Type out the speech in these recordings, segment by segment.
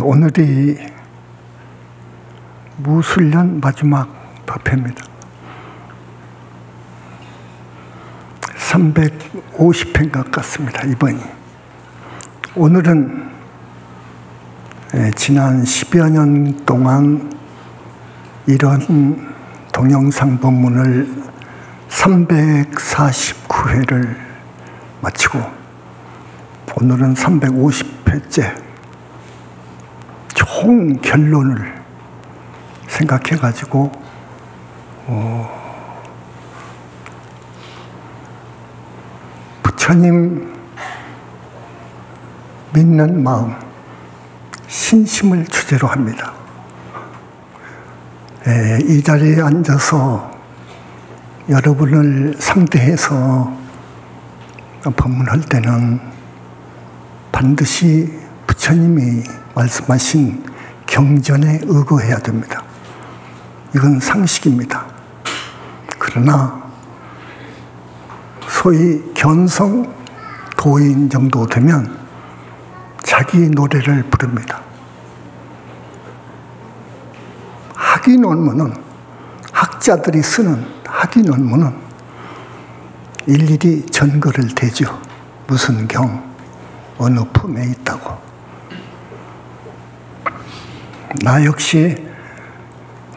오늘이 무술년 마지막 법회입니다. 350회 가깝습니다, 이번이. 오늘은 지난 10여 년 동안 이런 동영상 법문을 349회를 마치고 오늘은 350회째 총 결론을 생각해가지고 부처님 믿는 마음, 신심을 주제로 합니다. 이 자리에 앉아서 여러분을 상대해서 법문할 때는 반드시 부처님이 말씀하신 경전에 의거해야 됩니다. 이건 상식입니다. 그러나 소위 견성 도인 정도 되면 자기 노래를 부릅니다. 학위 논문은, 학자들이 쓰는 학위 논문은 일일이 전거를 대죠. 무슨 경, 어느 품에 있다고. 나 역시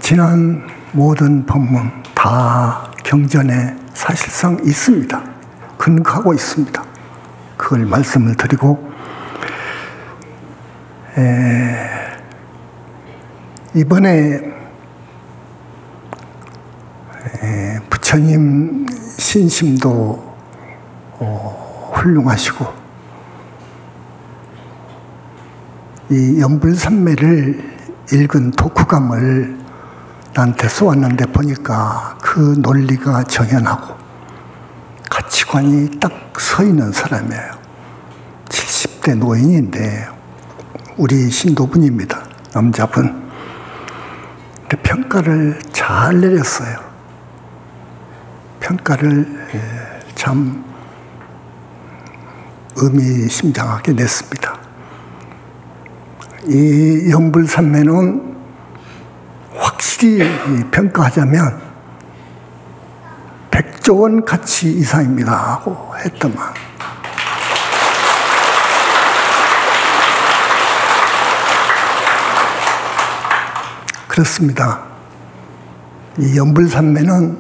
지난 모든 법문 다 경전에 사실상 있습니다. 근거하고 있습니다. 그걸 말씀을 드리고, 이번에 부처님 신심도 훌륭하시고 이 연불산매를 읽은 독후감을 나한테 쏘았는데 보니까 그 논리가 정연하고 가치관이 딱 서 있는 사람이에요. 70대 노인인데 우리 신도분입니다. 남자분. 근데 평가를 잘 내렸어요. 평가를 참 의미심장하게 냈습니다. 이 연불산매는 확실히 평가하자면 100조 원 가치 이상입니다 하고 했더만. 그렇습니다. 이 연불산매는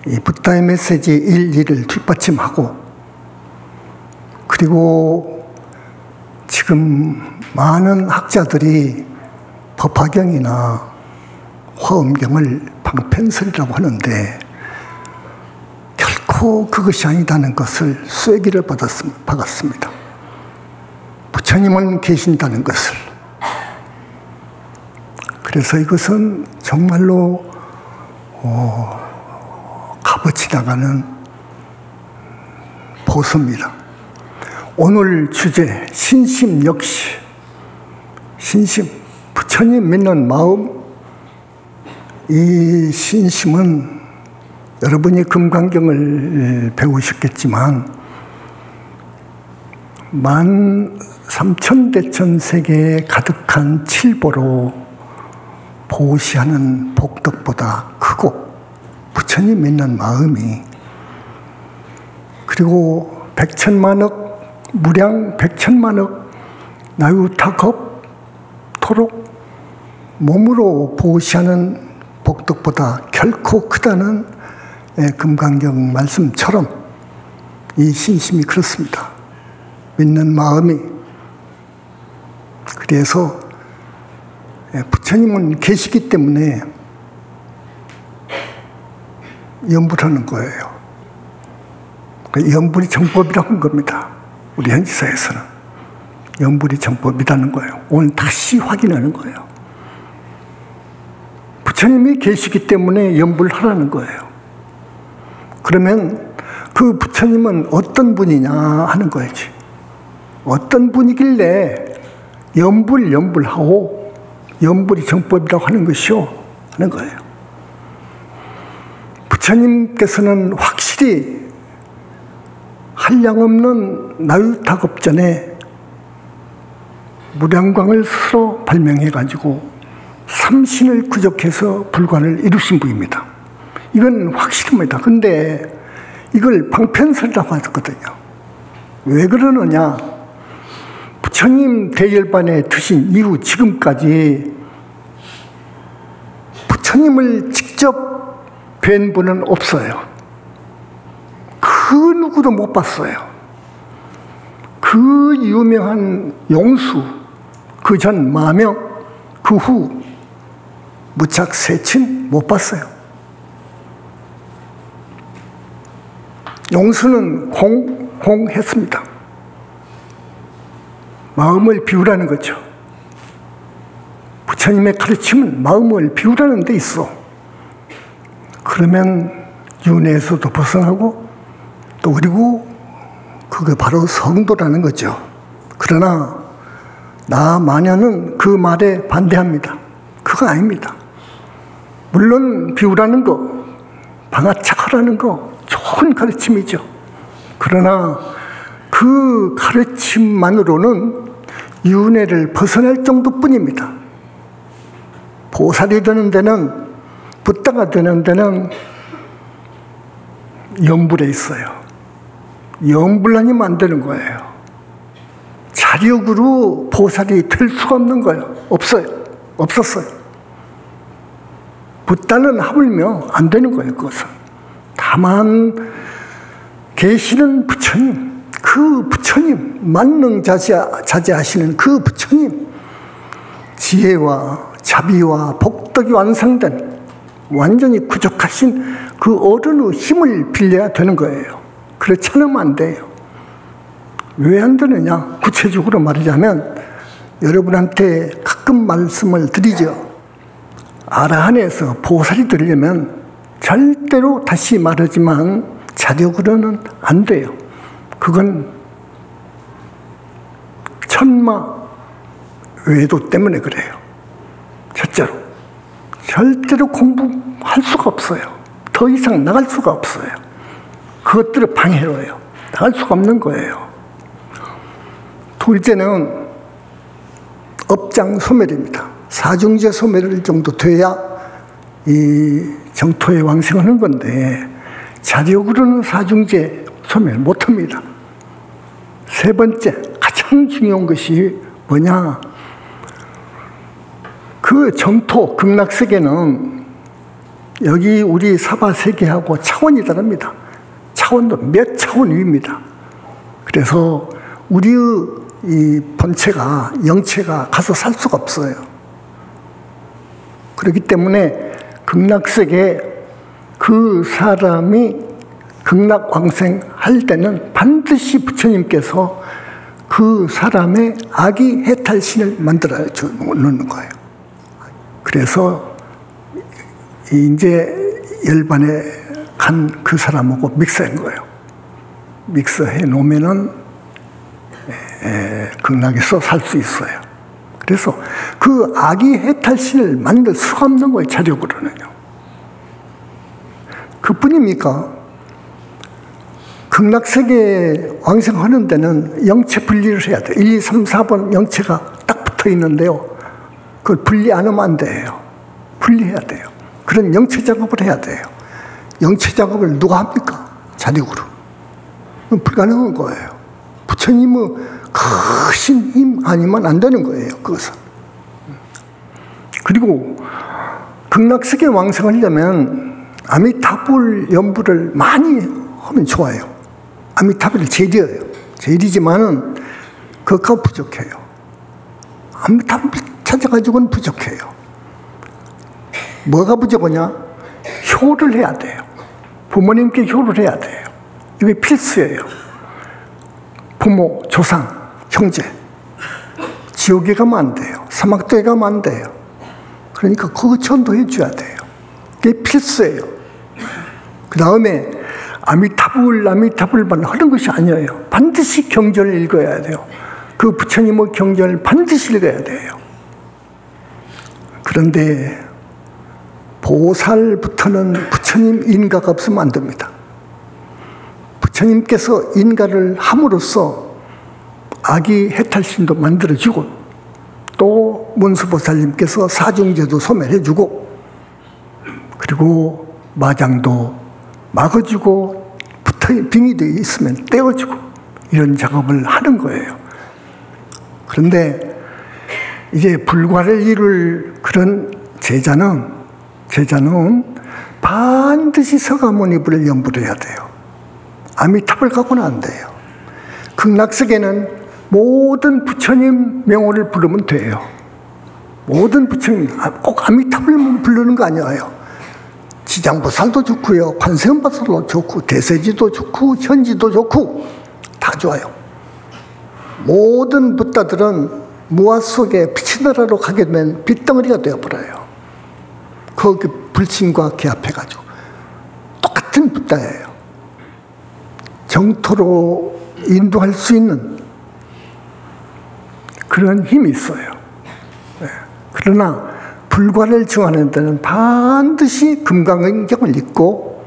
이 붓다의 메시지 일리를 뒷받침하고, 그리고 지금 많은 학자들이 법화경이나 화엄경을 방편설이라고 하는데 결코 그것이 아니다는 것을 쐐기를 박았습니다. 부처님은 계신다는 것을. 그래서 이것은 정말로 값어치 나가는 보수입니다. 오늘 주제 신심 역시 신심, 부처님 믿는 마음. 이 신심은 여러분이 금강경을 배우셨겠지만 13,000대천 세계에 가득한 칠보로 보시하는 복덕보다 크고, 부처님 믿는 마음이, 그리고 백천만억, 무량 백천만억 나유타겁토록 몸으로 보시하는 복덕보다 결코 크다는 금강경 말씀처럼 이 신심이 그렇습니다. 믿는 마음이. 그래서 부처님은 계시기 때문에 연불하는 거예요. 연불이 정법이라고 한 겁니다. 우리 현지사에서는 연불이 정법이라는 거예요. 오늘 다시 확인하는 거예요. 부처님이 계시기 때문에 연불하라는 거예요. 그러면 그 부처님은 어떤 분이냐 하는 거지. 어떤 분이길래 연불하고 연불이 정법이라고 하는 것이요 하는 거예요. 부처님께서는 확실히 한량없는 나유타급전에 무량광을 스스로 발명해가지고 삼신을 구족해서 불관을 이루신 분입니다. 이건 확실합니다. 근데 이걸 방편설이라고 하거든요. 왜 그러느냐? 부처님 대열반에 드신 이후 지금까지 부처님을 직접 뵌 분은 없어요. 그 누구도 못 봤어요. 그 유명한 용수, 그 전 마명, 그 후 무착 세친 못 봤어요. 용수는 공했습니다. 마음을 비우라는 거죠. 부처님의 가르침은 마음을 비우라는 데 있어. 그러면 윤회에서도 벗어나고 또 그리고 그게 바로 성도라는 거죠. 그러나 나 마녀는 그 말에 반대합니다. 그거 아닙니다. 물론 비우라는 거, 방아착하라는 거 좋은 가르침이죠. 그러나 그 가르침만으로는 윤회를 벗어날 정도뿐입니다. 보살이 되는 데는, 붓다가 되는 데는 염불에 있어요. 염불 아니면 안 되는 거예요. 자력으로 보살이 될 수가 없는 거예요. 없었어요. 붓다는 하물며 안 되는 거예요. 그것은. 다만 계시는 부처님, 그 부처님, 만능자재하시는 그 부처님, 지혜와 자비와 복덕이 완성된 완전히 구족하신 그 어른의 힘을 빌려야 되는 거예요. 그렇지 않으면 안 돼요. 왜 안 되느냐? 구체적으로 말하자면 여러분한테 가끔 말씀을 드리죠. 아라한에서 보살이 되려면 절대로 다시 말하지만 자력으로는 안 돼요. 그건 천마 외도 때문에 그래요. 첫째로 절대로 공부할 수가 없어요. 더 이상 나갈 수가 없어요. 그것들을 방해로요. 나갈 수가 없는 거예요. 둘째는 업장 소멸입니다. 사중제 소멸 정도 돼야 이 정토에 왕생하는 건데 자력으로는 사중제 소멸 못합니다. 세 번째 가장 중요한 것이 뭐냐? 그 정토 극락세계는 여기 우리 사바세계하고 차원이 다릅니다. 차원도 몇 차원 위입니다. 그래서 우리의 이 본체가, 영체가 가서 살 수가 없어요. 그렇기 때문에 극락세계 그 사람이 극락왕생할 때는 반드시 부처님께서 그 사람의 아기 해탈신을 만들어 주는 거예요. 그래서 이제 열반에 간 그 사람하고 믹스한 거예요. 믹스해 놓으면은 극락에서 살 수 있어요. 그래서 그 아기 해탈신을 만들 수가 없는 거예요. 자력으로는요. 그뿐입니까? 극락세계 왕생하는 데는 영체 분리를 해야 돼요. 1, 2, 3, 4번 영체가 딱 붙어 있는데요. 그걸 분리 안 하면 안 돼요. 분리해야 돼요. 그런 영체 작업을 해야 돼요. 영체 작업을 누가 합니까? 자력으로. 불가능한 거예요. 부처님의 크신 힘 아니면 안 되는 거예요. 그것은. 그리고 극락세계 왕생하려면 아미타불 연부를 많이 하면 좋아요. 아미타불을 제일이에요. 제일이지만은 그것과 부족해요. 아미타불 찾아가지고는 부족해요. 뭐가 부족하냐? 효를 해야 돼요. 부모님께 효를 해야 돼요. 이게 필수예요. 부모, 조상, 형제. 지옥에 가면 안 돼요. 사막도에 가면 안 돼요. 그러니까 그거 전도해 줘야 돼요. 그게 필수예요. 그 다음에 아미타불만 하는 것이 아니에요. 반드시 경전을 읽어야 돼요. 그 부처님의 경전을 반드시 읽어야 돼요. 그런데 보살부터는 부처님 인가가 없으면 안 됩니다. 부처님께서 인가를 함으로써 아기 해탈신도 만들어지고 또 문수보살님께서 사중제도 소멸해주고, 그리고 마장도 막아주고, 빙이 되어 있으면 떼어주고, 이런 작업을 하는 거예요. 그런데 이제 불과를 이룰 그런 제자는 반드시 서가모니불을 연불을 해야 돼요. 아미탑을 갖고는 안 돼요. 극락세계는 모든 부처님 명호를 부르면 돼요. 모든 부처님, 꼭 아미탑을 부르는 거 아니에요. 지장보살도 좋고요, 관세음보살도 좋고, 대세지도 좋고, 현지도 좋고, 다 좋아요. 모든 붓다들은 무아 속에 빛의 나라로 가게 되면 빛덩어리가 되어버려요. 거기 불신과 개합해가지고. 똑같은 붓다예요. 정토로 인도할 수 있는 그런 힘이 있어요. 그러나 불과를 증하는 데는 반드시 금강경을 읽고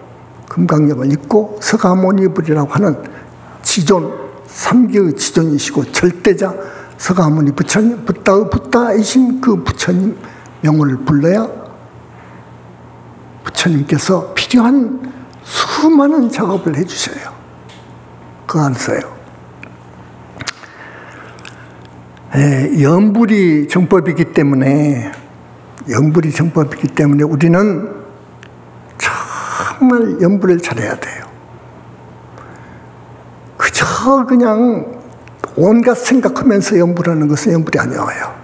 서가모니불이라고 하는 지존, 삼계의 지존이시고 절대자 서가모니 부처님, 붓다이신 그 부처님 명호를 불러야 부처님께서 필요한 수많은 작업을 해주셔요. 그 안에서요. 연불이 정법이기 때문에 우리는 정말 연불을 잘해야 돼요. 그저 그냥 온갖 생각하면서 연불하는 것은 연불이 아니에요.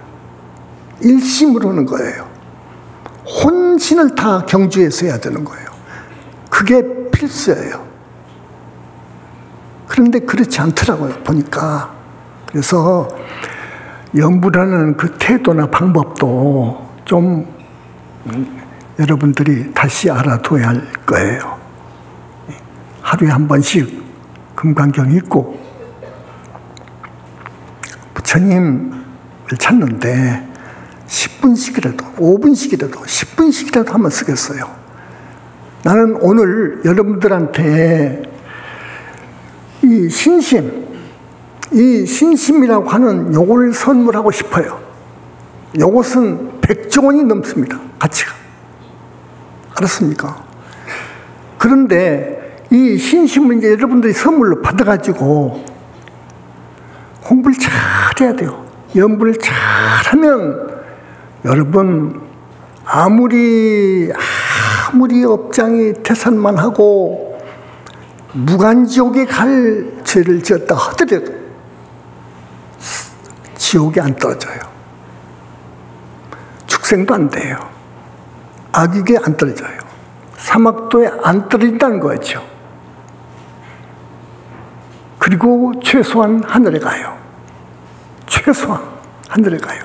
일심으로 하는 거예요. 혼신을 다 경주해서 해야 되는 거예요. 그게 필수예요. 그런데 그렇지 않더라고요, 보니까. 그래서 연불하는 그 태도나 방법도 좀 여러분들이 다시 알아둬야 할 거예요. 하루에 한 번씩 금강경 읽고 부처님을 찾는데 10분씩이라도 5분씩이라도 10분씩이라도 한번 쓰겠어요. 나는 오늘 여러분들한테 이 신심이라고 하는 요걸 선물하고 싶어요. 요것은 100조 원이 넘습니다. 가치가. 알았습니까? 그런데 이 신심을 이제 여러분들이 선물로 받아가지고 공부를 잘 해야 돼요. 연불을 잘하면 여러분 아무리 업장이 태산만 하고 무간지옥에 갈 죄를 지었다 하더라도 지옥에 안 떨어져요. 축생도 안 돼요. 악육에 안 떨어져요. 사막도에 안 떨어진다는 거죠. 그리고 최소한 하늘에 가요. 최소한 하늘에 가요.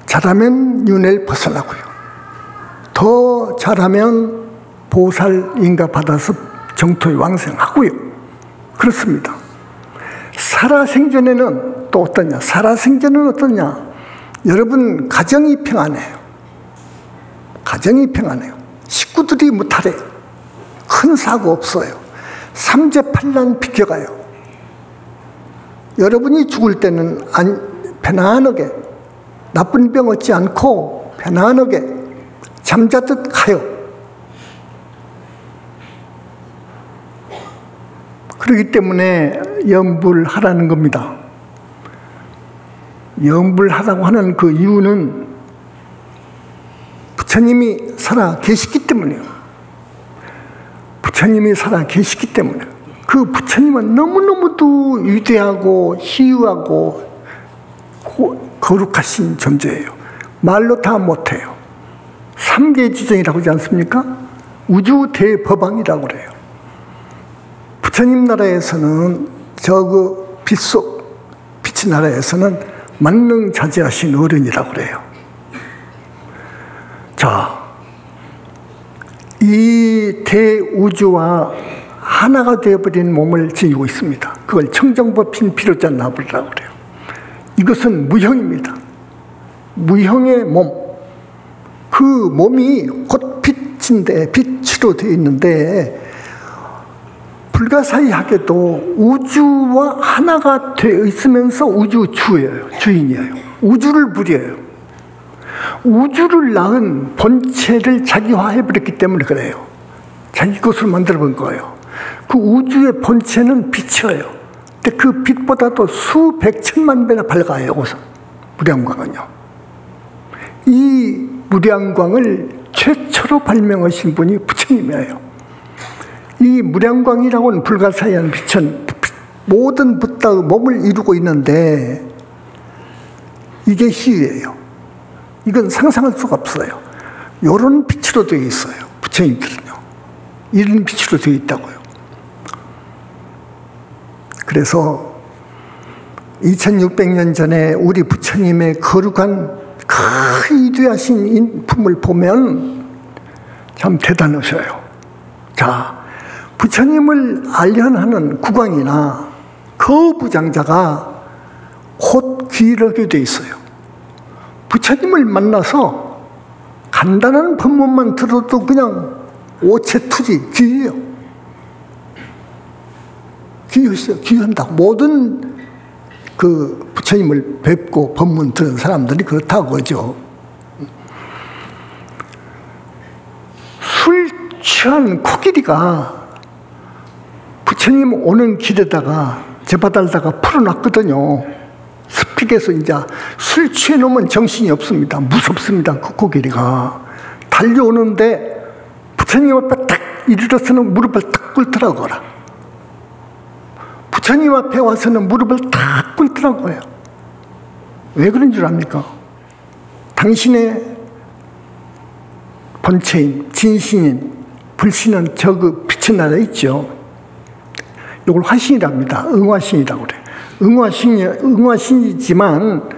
잘하면 윤회를 벗어나고요. 더 잘하면 보살인가 받아서 정토에 왕생하고요. 그렇습니다. 살아생전에는 또 어떠냐? 살아생전은 어떠냐? 여러분 가정이 평안해요. 가정이 평안해요. 식구들이 무탈해요. 큰 사고 없어요. 삼재팔란 비켜가요. 여러분이 죽을 때는 편안하게 나쁜 병 얻지 않고 편안하게 잠자듯 가요. 그렇기 때문에 연불하라는 겁니다. 연불하라고 하는 그 이유는 부처님이 살아 계시기 때문이에요. 부처님이 살아 계시기 때문에. 그 부처님은 너무너무도 위대하고 희유하고 거룩하신 존재예요. 말로 다 못해요. 삼계지정이라고 하지 않습니까? 우주 대법왕이라고 그래요. 부처님 나라에서는 빛의 나라에서는 만능자재하신 어른이라고 그래요. 자, 이 대우주와 하나가 되어버린 몸을 지니고 있습니다. 그걸 청정법신 비로자 나불이라고 그래요. 이것은 무형입니다. 무형의 몸. 그 몸이 곧 빛인데, 빛으로 되어 있는데, 불가사의하게도 우주와 하나가 되어 있으면서 우주 주인이에요. 우주를 부려요. 우주를 낳은 본체를 자기화해버렸기 때문에 그래요. 자기 것으로 만들어본 거예요. 그 우주의 본체는 빛이에요. 근데 그 빛보다도 수백 천만 배나 밝아요. 우선 무량광은요. 이 무량광을 최초로 발명하신 분이 부처님이에요. 이 무량광이라고는 불가사의한 빛은 모든 붓다의 몸을 이루고 있는데 이게 희유예요. 이건 상상할 수가 없어요. 이런 빛으로 되어 있어요. 부처님들은요. 이런 빛으로 되어 있다고요. 그래서 2600년 전에 우리 부처님의 거룩한 그 위대하신 인품을 보면 참 대단하셔요. 자, 부처님을 알련하는 국왕이나 거부장자가 곧 귀를 하게 돼 있어요. 부처님을 만나서 간단한 법문만 들어도 그냥 오체투지 귀해요. 귀하시죠. 귀한다고. 모든 그 부처님을 뵙고 법문 들은 사람들이 그렇다고 하죠. 술 취한 코끼리가 부처님 오는 길에다가 제바달다가 풀어놨거든요. 습픽에서 이제 술 취해 놓으면 정신이 없습니다. 무섭습니다. 그 코끼리가. 달려오는데 부처님 앞에 딱 이르러서는 무릎을 딱 꿇더라고요. 부처님 앞에 와서는 무릎을 딱 꿇더라고요. 왜 그런 줄 압니까? 당신의 본체인, 진신인, 불신은 저 그 빛의 나라 있죠. 이걸 화신이랍니다. 응화신이라고 그래요. 응화신이지만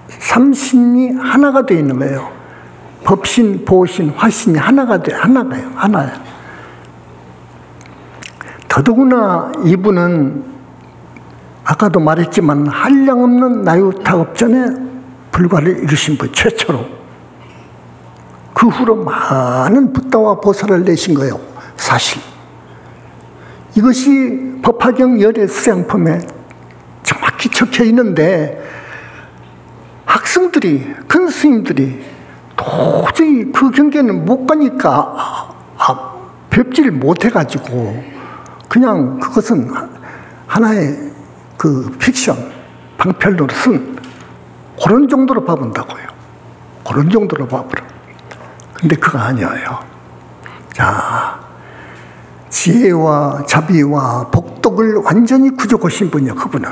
삼신이 하나가 되어 있는 거예요. 법신, 보신, 화신이 하나가 돼요. 하나예요. 더더구나 이분은 아까도 말했지만 한량없는 나유타업전에 불과를 이루신 분 최초로. 그 후로 많은 붓다와 보살을 내신 거예요. 사실 이것이 법화경 열애 수양품에 정확히 적혀 있는데 학생들이, 큰 스님들이 도저히 그 경계는 못 가니까 뵙지를 못해가지고 그냥 그것은 하나의 그 픽션, 방편으로서는 그런 정도로 봐본다고요. 그런 정도로 봐버려. 근데 그거 아니에요. 자, 지혜와 자비와 복덕을 완전히 구족하신 분이요, 그분은.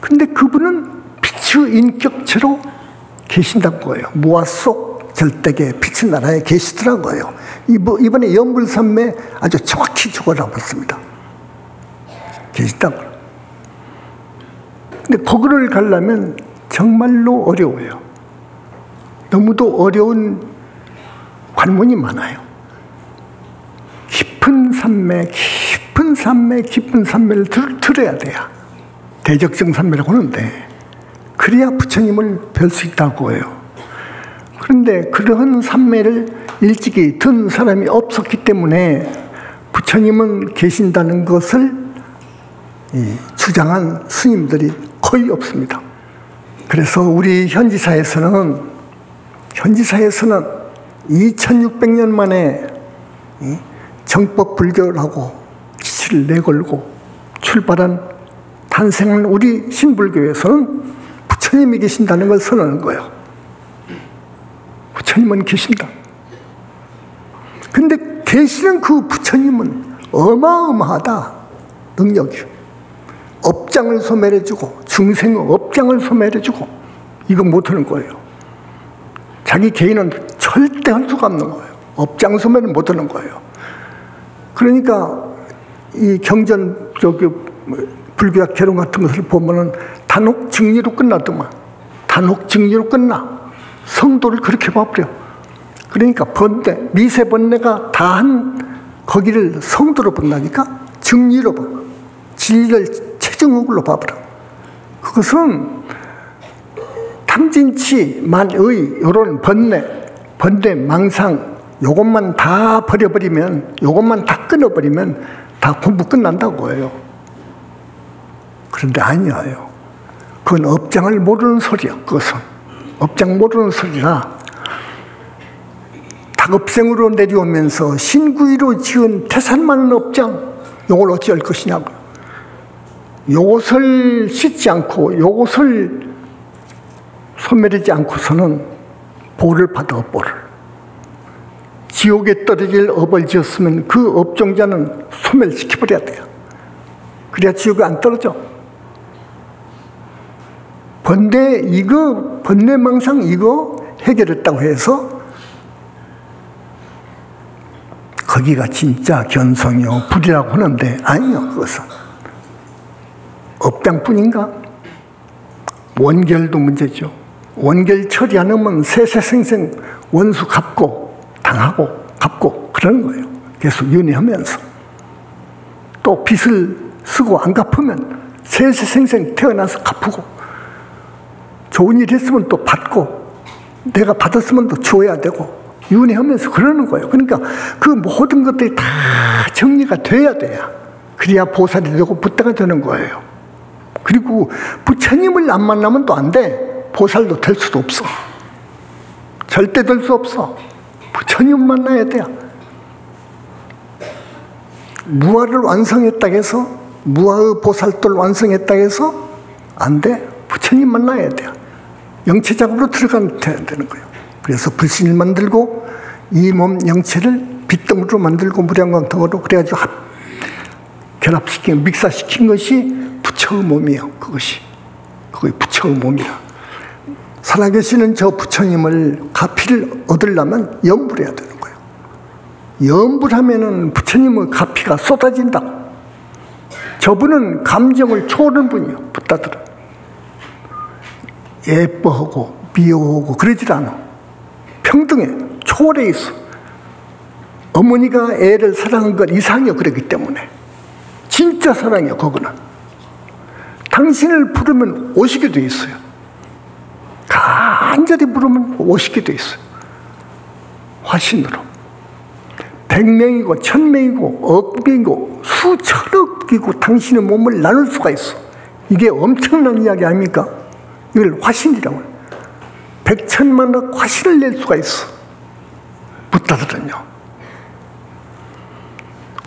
근데 그분은 빛의 인격체로 계신다는 거예요. 무아 속 절대계 빛의 나라에 계시더라고요. 이번에 연불산매 아주 정확히 적어놨습니다. 계시다고. 근데 거기를 가려면 정말로 어려워요. 너무도 어려운 관문이 많아요. 깊은 산매를 들어야 돼요. 대적정 산매라고 하는데 그래야 부처님을 뵐 수 있다고 해요. 그런데 그러한 산매를 일찍이 든 사람이 없었기 때문에 부처님은 계신다는 것을 주장한 스님들이 거의 없습니다. 그래서 우리 현지사에서는 2600년 만에 정법불교라고 기치를 내걸고 출발한 탄생한 우리 신불교에서는 부처님이 계신다는 걸 선언하는 거예요. 부처님은 계신다. 근데 계시는 그 부처님은 어마어마하다. 능력이. 업장을 소멸해주고 중생의 업장을 소멸해주고 이거 못하는 거예요. 자기 개인은 절대 할 수가 없는 거예요. 업장 소멸은 못하는 거예요. 그러니까 이 경전 불교학 개론 같은 것을 보면은 단혹 증리로 끝나더만. 단혹 증리로 끝나. 성도를 그렇게 봐버려. 그러니까 번뇌, 미세 번뇌가 다 한 거기를 성도로 본다니까 증리로 봐. 진리를 최정옥으로 봐버려. 그것은 탐진치, 만의, 이런 번뇌, 망상, 요것만 다 버려버리면, 요것만 다 끊어버리면 다 공부 끝난다고 해요. 그런데 아니에요. 그건 업장을 모르는 소리야. 그것은 업장 모르는 소리라. 닭업생으로 내려오면서 신구이로 지은 태산 많은 업장, 요걸 어찌할 것이냐고요. 요것을 씻지 않고 요것을 소멸하지 않고서는 보를 받아, 업보를. 지옥에 떨어질 업을 지었으면 그 업종자는 소멸시켜버려야 돼요. 그래야 지옥에 안 떨어져. 번뇌망상 이거 해결했다고 해서 거기가 진짜 견성이요 불이라고 하는데 아니요. 그것은 업장뿐인가? 원결도 문제죠. 원결 처리 안 하면 세세생생 원수 갚고 당하고 갚고 그러는 거예요. 계속 윤회하면서. 또 빚을 쓰고 안 갚으면 세세생생 태어나서 갚고, 좋은 일 했으면 또 받고, 내가 받았으면 또 줘야 되고, 윤회하면서 그러는 거예요. 그러니까 그 모든 것들이 다 정리가 돼야 돼요. 그래야 보살이 되고 붓다가 되는 거예요. 그리고 부처님을 안 만나면 또 안 돼. 보살도 될 수도 없어. 절대 될 수 없어. 부처님 만나야 돼요. 무아를 완성했다 해서, 무아의 보살도를 완성했다 해서 안 돼. 부처님 만나야 돼요. 영체 작업으로 들어가야 되는 거예요. 그래서 불신을 만들고 이 몸 영체를 빗덩으로 만들고 무량광통으로 그래가지고 결합시킨, 믹사시킨 것이 부처의 몸이에요. 그것이 부처의 몸이야. 살아계시는 저 부처님을 가피를 얻으려면 염불해야 되는 거예요. 염불하면은 부처님의 가피가 쏟아진다. 저분은 감정을 초월하는 분이에요. 붓다들은 예뻐하고 미워하고 그러질 않아. 평등해. 초월해 있어. 어머니가 애를 사랑한 건 이상이요. 그렇기 때문에 진짜 사랑이요. 그거는 당신을 부르면 오시게 돼 있어요. 간절히 부르면 오시게 돼 있어요. 화신으로 100명이고 1000명이고 억명이고 수천억이고 당신의 몸을 나눌 수가 있어. 이게 엄청난 이야기 아닙니까? 이걸 화신이라고 해요. 100천만억 화신을 낼 수가 있어. 붓다들은요.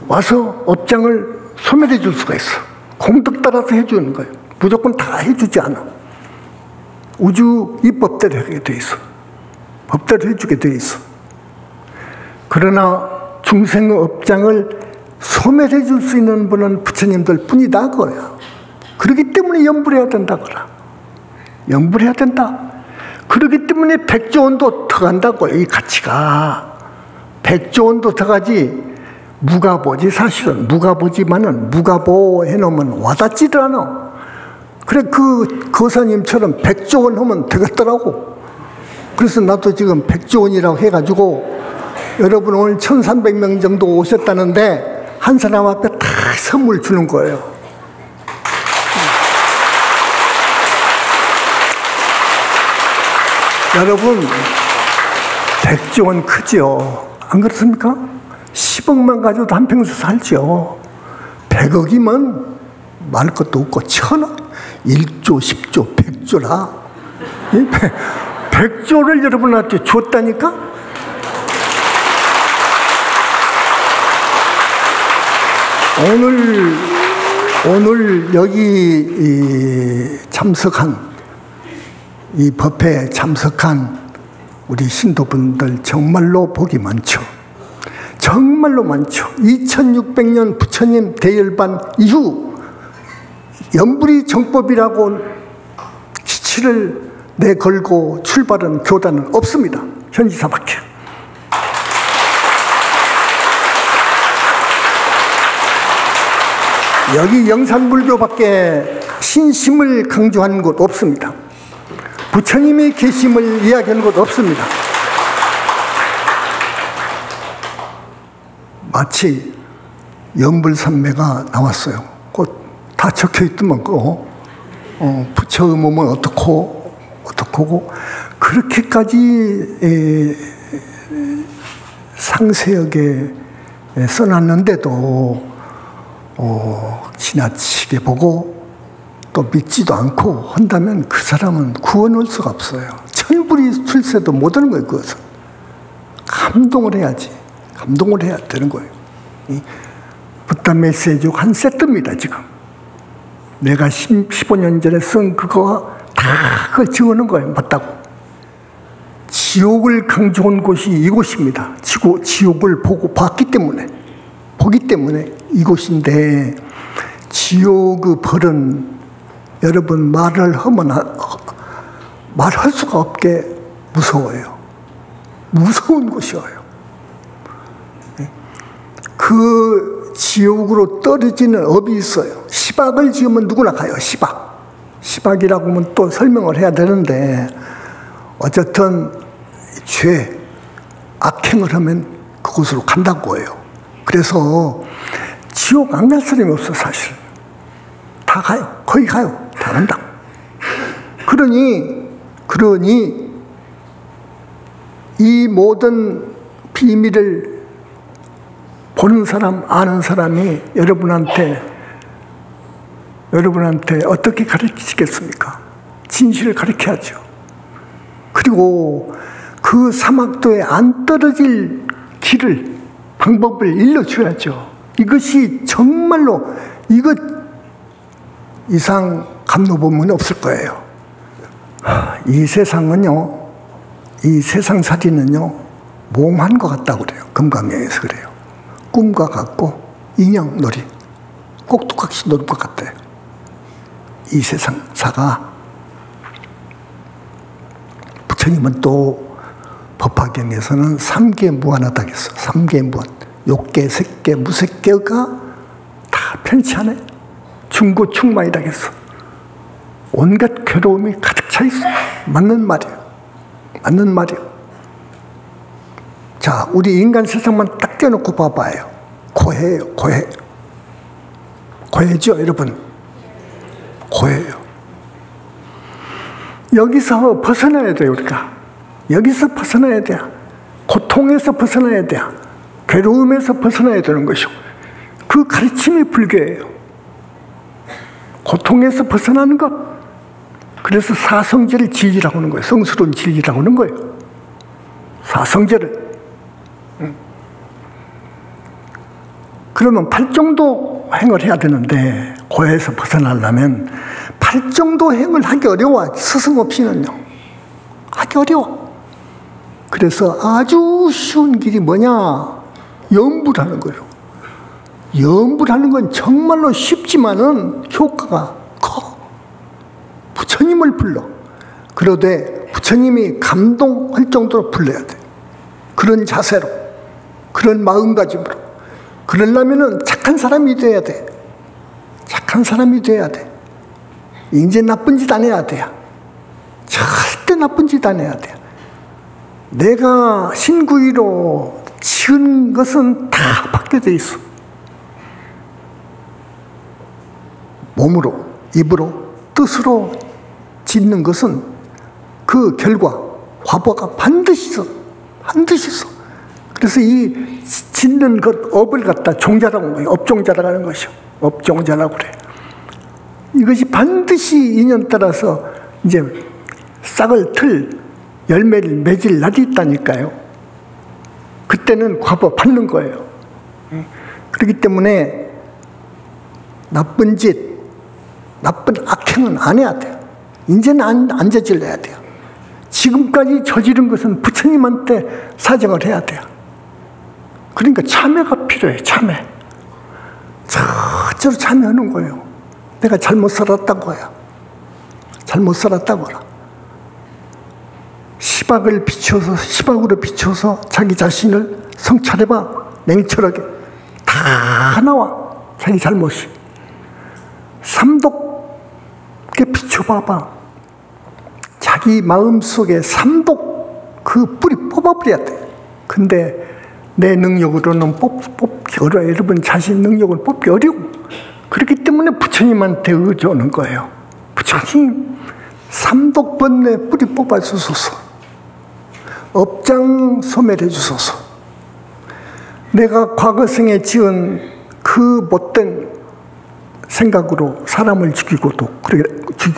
와서 업장을 소멸해 줄 수가 있어. 공덕 따라서 해주는 거예요. 무조건 다 해주지 않아. 우주 이 법대로 하게 돼 있어. 법대로 해주게 돼 있어. 그러나 중생의 업장을 소멸해 줄 수 있는 분은 부처님들 뿐이다 그거야. 그렇기 때문에 염불해야 된다 그거라. 염불해야 된다. 그렇기 때문에 백조원도 더 간다고. 이 가치가 백조원도 더 가지. 무가보지. 사실은 무가보지만은 무가보 해놓으면 와닿지도 않아. 그래 그 거사님처럼 백조원 하면 되겠더라고. 그래서 나도 지금 백조원이라고 해가지고 여러분 오늘 1300명 정도 오셨다는데 한 사람 앞에 다 선물 주는 거예요. 여러분 백조원 크죠? 안 그렇습니까? 10억만 가져도 한평생 살죠. 100억이면 말 것도 없고 1000억, 1조, 10조, 100조라. 100조를 여러분한테 줬다니까? 오늘 여기 참석한 이 법회에 참석한 우리 신도분들 정말로 복이 많죠. 정말로 많죠. 2600년 부처님 대열반 이후 염불이 정법이라고 기치를 내걸고 출발한 교단은 없습니다. 현지사밖에. 여기 영산불교밖에 신심을 강조하는 곳 없습니다. 부처님의 계심을 이야기하는 곳 없습니다. 마치 염불산매가 나왔어요. 곧 다 적혀 있더만 부처의 몸은 어떻고 그렇게까지 상세하게 써놨는데도 지나치게 보고 또 믿지도 않고 한다면 그 사람은 구원할 수가 없어요. 천불이 출세도 못하는 거예요. 그것은 감동을 해야지. 감동을 해야 되는 거예요. 부다 메시지 한 세트입니다. 지금 내가 15년 전에 쓴 그거 다 그걸 지어놓은 거예요. 맞다고. 지옥을 강조한 곳이 이곳입니다. 지옥을 보기 때문에 이곳인데, 지옥의 벌은 여러분 말할 수가 없게 무서워요. 무서운 곳이에요. 그 지옥으로 떨어지는 업이 있어요. 시박을 지으면 누구나 가요. 시박이라고 하면 또 설명을 해야 되는데, 어쨌든 죄, 악행을 하면 그곳으로 간다고 해요. 그래서 지옥 안 갈 사람이 없어. 사실 다 가요. 거기 가요. 다 간다. 그러니 이 모든 비밀을 보는 사람, 아는 사람이 여러분한테 어떻게 가르치겠습니까? 진실을 가르쳐야죠. 그리고 그 사막도에 안 떨어질 방법을 일러줘야죠. 이것이 정말로 이것 이상 감로범은 없을 거예요. 이 세상은요, 이 세상살이는요, 몽한 것 같다고 그래요. 금강경에서 그래요. 꿈과 같고 인형놀이, 꼭두각시 노는 것 같아요. 이 세상사가. 부처님은 또 법화경에서는 3계 무한하다고 했어. 3계 무한. 욕계, 색계, 무색계가 다 편치 않아요. 중고충만이라고 했어. 온갖 괴로움이 가득 차 있어. 맞는 말이에요. 자, 우리 인간 세상만 딱 떼놓고 봐봐요. 고해예요. 고해죠, 여러분. 고해요. 여기서 벗어나야 돼요, 우리가. 여기서 벗어나야 돼요. 고통에서 벗어나야 돼요. 괴로움에서 벗어나야 되는 것이고, 그 가르침이 불교예요. 고통에서 벗어나는 것. 그래서 사성제를 진리라고 하는 거예요. 성스러운 진리라고 하는 거예요. 사성제를. 그러면 8정도 행을 해야 되는데, 고해에서 벗어나려면 8정도 행을 하기 어려워. 스승 없이는요. 하기 어려워. 그래서 아주 쉬운 길이 뭐냐? 염불하는 거예요. 염불하는 건 정말로 쉽지만은 효과가 커. 부처님을 불러. 그러되 부처님이 감동할 정도로 불러야 돼. 그런 자세로, 그런 마음가짐으로. 그러려면은 착한 사람이 돼야 돼. 착한 사람이 돼야 돼. 이제 나쁜 짓 안 해야 돼. 절대 나쁜 짓 안 해야 돼. 내가 신구이로 지은 것은 다 받게 돼 있어. 몸으로, 입으로, 뜻으로 짓는 것은 그 결과, 화보가 반드시 있어. 반드시 있어. 그래서 이 짓는 것, 업을 갖다 종자라고 해요. 업종자라고 하는 것이요. 업종자라고 그래. 이것이 반드시 인연 따라서 이제 싹을 틀, 열매를 맺을 날이 있다니까요. 그때는 과보 받는 거예요. 그렇기 때문에 나쁜 짓, 나쁜 악행은 안 해야 돼요. 이제는 안 저질러야 돼요. 지금까지 저지른 것은 부처님한테 사정을 해야 돼요. 그러니까 참회가 필요해요. 참회. 저로 참회하는 거예요. 내가 잘못 살았다고 해요. 잘못 살았다고 하라. 시박으로 비춰서 자기 자신을 성찰해봐. 냉철하게. 다 나와. 자기 잘못이. 삼독에 비춰봐봐. 자기 마음속에 삼독 그 뿌리 뽑아버려야 돼. 근데 내 능력으로는 뽑기 어려워요. 여러분 자신 능력을 뽑기 어려워. 그렇기 때문에 부처님한테 의존하는 거예요. 부처님, 삼독 번뇌 뿌리 뽑아주소서. 업장 소멸해 주소서. 내가 과거생에 지은 그 못된 생각으로 사람을 죽이고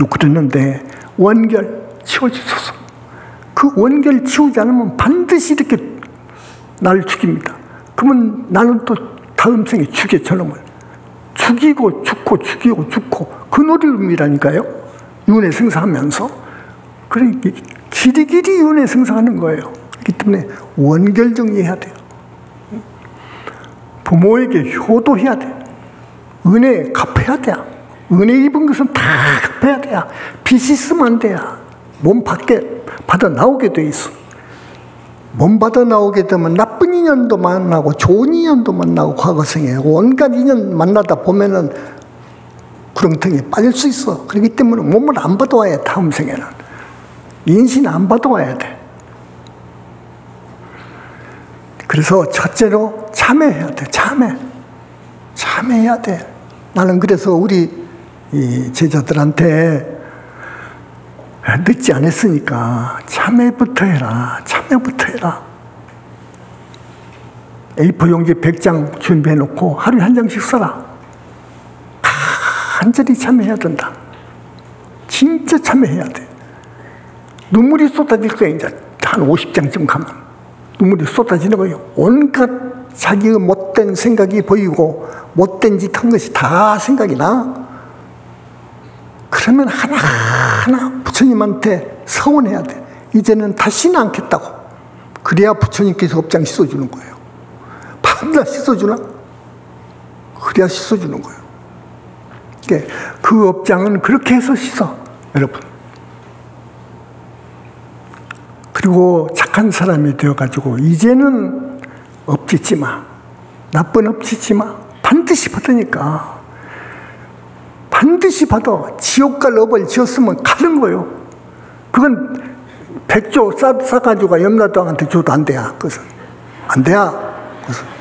그랬는데 원결 치워주소서. 그 원결 치우지 않으면 반드시 이렇게 나를 죽입니다. 그러면 나는 또 다음 생에 죽여 저놈을. 죽이고 죽고 죽이고 죽고 그 노름이라니까요. 윤회생사하면서. 그래 길이길이 윤회생사하는 거예요. 그렇기 때문에 원결 정리해야 돼요. 부모에게 효도해야 돼. 은혜 갚아야 돼. 은혜 입은 것은 다 갚아야 돼. 빚 있으면 안 돼. 몸 밖에 받아 나오게 돼 있어. 몸 받아 나오게 되면 나쁜 인연도 만나고 좋은 인연도 만나고 과거생에 온갖 인연 만나다 보면은 구렁텅이에 빠질 수 있어. 그렇기 때문에 몸을 안 받아와야 해. 다음 생에는 인신 안 받아와야 돼. 그래서 첫째로 참회해야 돼. 참회해야 돼. 나는 그래서 우리 이 제자들한테 늦지 않았으니까 참회부터 해라. A4 용지 100장 준비해놓고 하루에 한 장씩 써라. 간절히 참회해야 된다. 진짜 참회해야 돼. 눈물이 쏟아질 거야. 이제 한 50장쯤 가면 눈물이 쏟아지는 거예요. 온갖 자기의 못된 생각이 보이고 못된 짓 한 것이 다 생각이 나. 그러면 하나하나 부처님한테 서원해야 돼. 이제는 다시는 않겠다고. 그래야 부처님께서 업장 씻어주는 거예요. 밤낮 씻어주나? 그래야 씻어주는 거예요. 그 업장은 그렇게 해서 씻어, 여러분. 그리고 착한 사람이 되어가지고 이제는 업짓지 마. 나쁜 업짓지 마. 반드시 받으니까. 반드시 받아. 지옥 갈 업을 지었으면 가는 거예요. 그건 100조 싸가지고 염라대왕한테 줘도 안 돼야. 그것은 안 돼야. 그것은.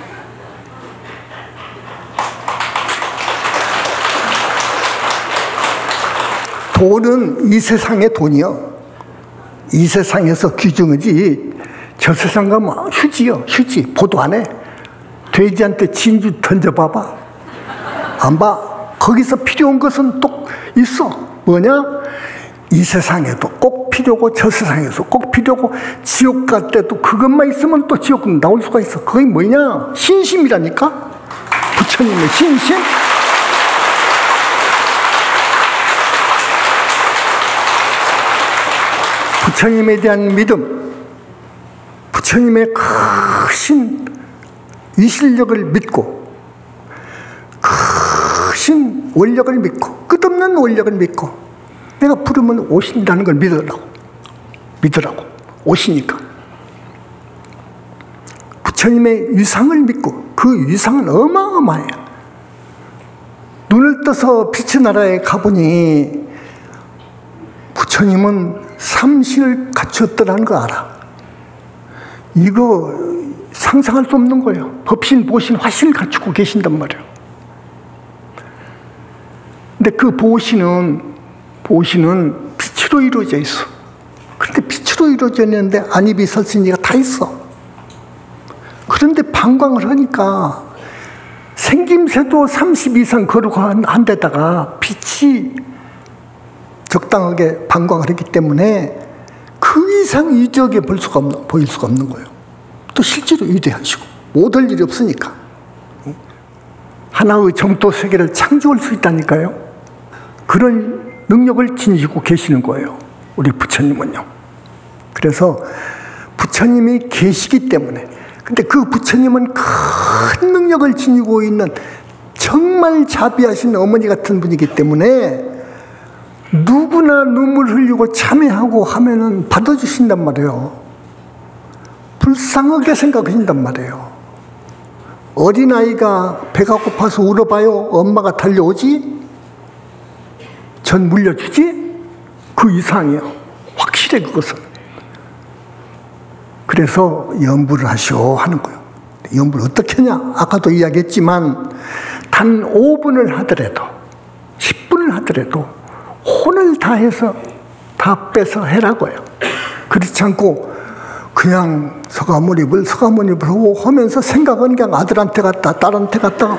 돈은 이 세상의 돈이요. 이 세상에서 귀중하지. 저 세상 가면 휴지요. 휴지. 보도 안 해. 돼지한테 진주 던져봐봐. 안 봐. 거기서 필요한 것은 또 있어. 뭐냐? 이 세상에도 꼭 필요고 저 세상에서 꼭 필요고 지옥 갈 때도 그것만 있으면 또 지옥 나올 수가 있어. 그게 뭐냐? 신심이라니까? 부처님의 신심? 부처님에 대한 믿음, 부처님의 크신 위실력을 믿고 크신 원력을 믿고 끝없는 원력을 믿고 내가 부르면 오신다는 걸 믿으라고 오시니까 부처님의 위상을 믿고 그 위상은 어마어마해요. 눈을 떠서 빛의 나라에 가보니 부처님은 삼신을 갖추었더라는 거 알아. 이거 상상할 수 없는 거예요. 법신, 보신, 화신을 갖추고 계신단 말이에요. 근데 그 보신은 빛으로 이루어져 있어. 그런데 빛으로 이루어져 있는데 안입이 설신이가 다 있어. 그런데 방광을 하니까 생김새도 30 이상 거룩한 데다가 빛이 적당하게 방광을 했기 때문에 그 이상 위적에 보일 수가 없는 거예요. 또 실제로 위대하시고 못할 일이 없으니까 하나의 정토 세계를 창조할 수 있다니까요. 그런 능력을 지니고 계시는 거예요. 우리 부처님은요. 그래서 부처님이 계시기 때문에 근데 그 부처님은 큰 능력을 지니고 있는 정말 자비하신 어머니 같은 분이기 때문에 누구나 눈물 흘리고 참회하고 하면은 받아주신단 말이에요. 불쌍하게 생각하신단 말이에요. 어린아이가 배가 고파서 울어봐요. 엄마가 달려오지? 전 물려주지? 그 이상이에요. 확실해 그것은. 그래서 염불을 하시오 하는 거예요. 염불 어떻게 하냐? 아까도 이야기했지만 단 5분을 하더라도 10분을 하더라도 혼을 다해서 다 빼서 해라고요. 그렇지 않고 그냥 서가모니불 하면서 생각은 그냥 아들한테 갔다, 딸한테 갔다가,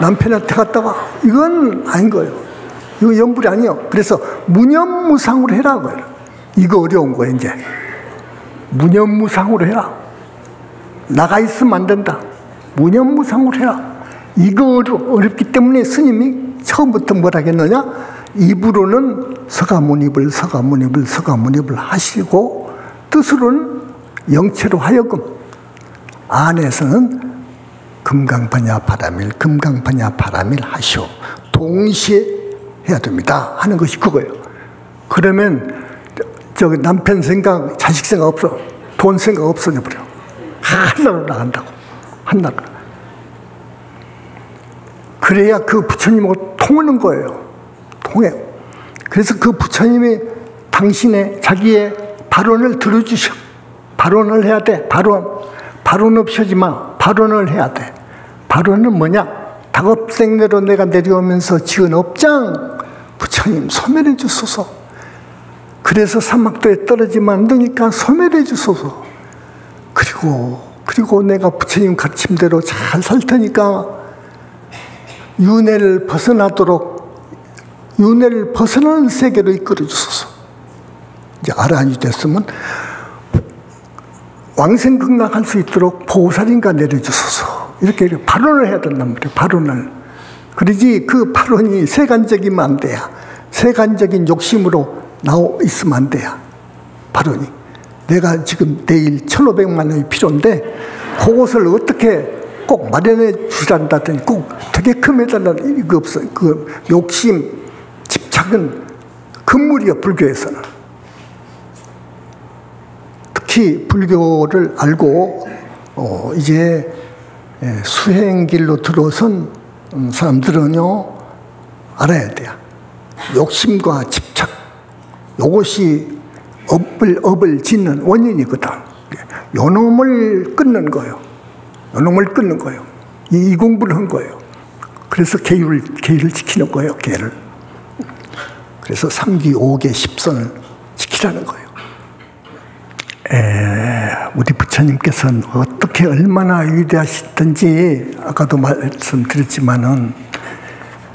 남편한테 갔다가, 이건 아닌 거예요. 이거 염불이 아니에요. 그래서 무념무상으로 해라. 이거 어려운 거예요, 이제. 무념무상으로 해라. 나가 있으면 안 된다. 무념무상으로 해라. 이거 어렵기 때문에 스님이 처음부터 뭐라 했느냐? 입으로는 서가모니불 하시고, 뜻으로는 영체로 하여금, 안에서는 금강파냐 바라밀 하시오. 동시에 해야 됩니다. 하는 것이 그거예요. 그러면 저기 남편 생각, 자식 생각 없어. 돈 생각 없어져 버려. 하늘로 나간다고. 하늘로. 그래야 그 부처님하고 통하는 거예요. 통해요. 그래서 그 부처님이 당신의 자기의 발언을 들어주셔. 발언을 해야 돼. 발언 없이 하지 마. 발언을 해야 돼. 발언은 뭐냐? 다급생내로 내가 내려오면서 지은 업장, 부처님 소멸해 주소서. 그래서 사막도에 떨어지면 안 되니까 소멸해 주소서. 그리고 내가 부처님 가르침대로 잘 살 테니까 윤회를 벗어나는 세계로 이끌어 주소서. 이제 아라한이 됐으면 왕생극락할 수 있도록 보살인가 내려주소서. 이렇게 발언을 해야 된단 말이에요. 발언을. 그러지 그 발언이 세간적이면 안 돼야. 세간적인 욕심으로 있으면 안 돼야. 발언이. 내가 지금 내일 1,500만 원이 필요한데 그것을 어떻게 꼭 마련해 주란다더니 꼭 되게 금해달라는 이거 없어요. 그 욕심, 집착은 금물이요, 불교에서는. 특히 불교를 알고 이제 수행길로 들어선 사람들은요, 알아야 돼요. 욕심과 집착, 이것이 업을 짓는 원인이거든. 요 놈을 끊는 거예요. 요 놈을 끊는 거예요. 이 공부를 한 거예요. 그래서 계율을 지키는 거예요, 계를. 그래서 3기, 5계, 10선을 지키라는 거예요. 우리 부처님께서는 어떻게 얼마나 위대하시든지 아까도 말씀드렸지만은